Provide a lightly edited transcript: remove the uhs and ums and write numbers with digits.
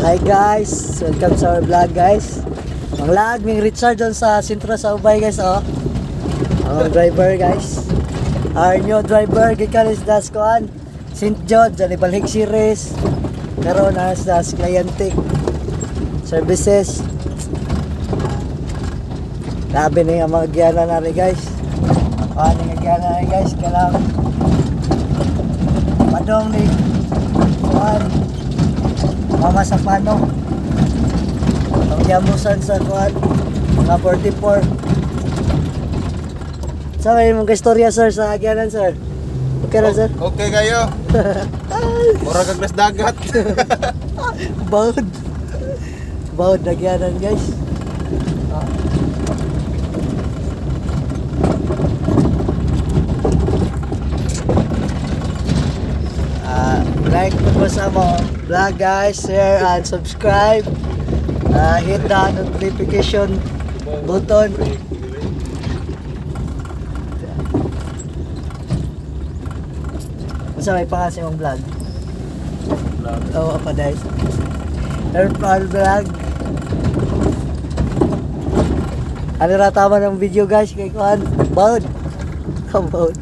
Hi guys, welcome sa our vlog guys. Ang lag ng Richard doon sa sentro sa Ubay guys oh. Ang driver guys. Our new driver gikan is das kuan. St. John, dali balik series. Pero nas das clientic services. Labi na yung mga giyana na rin guys. Paano nga giyana na rin guys, kailangan padong ni kuan mama sa pano ang yamusan sa kuan mga 44. So may mga istorya sir sa agyanan sir. Okay na sir? Okay kayo. Mura kag nas dagat. Baud baud agyanan guys. Like po sa mo vlog guys, share and subscribe. Hit the notification button. Masa may pangasin mong vlog? Oo, apa guys. Herbal vlog. Ano na tama ng video guys kay Kuan? Baud. Baud.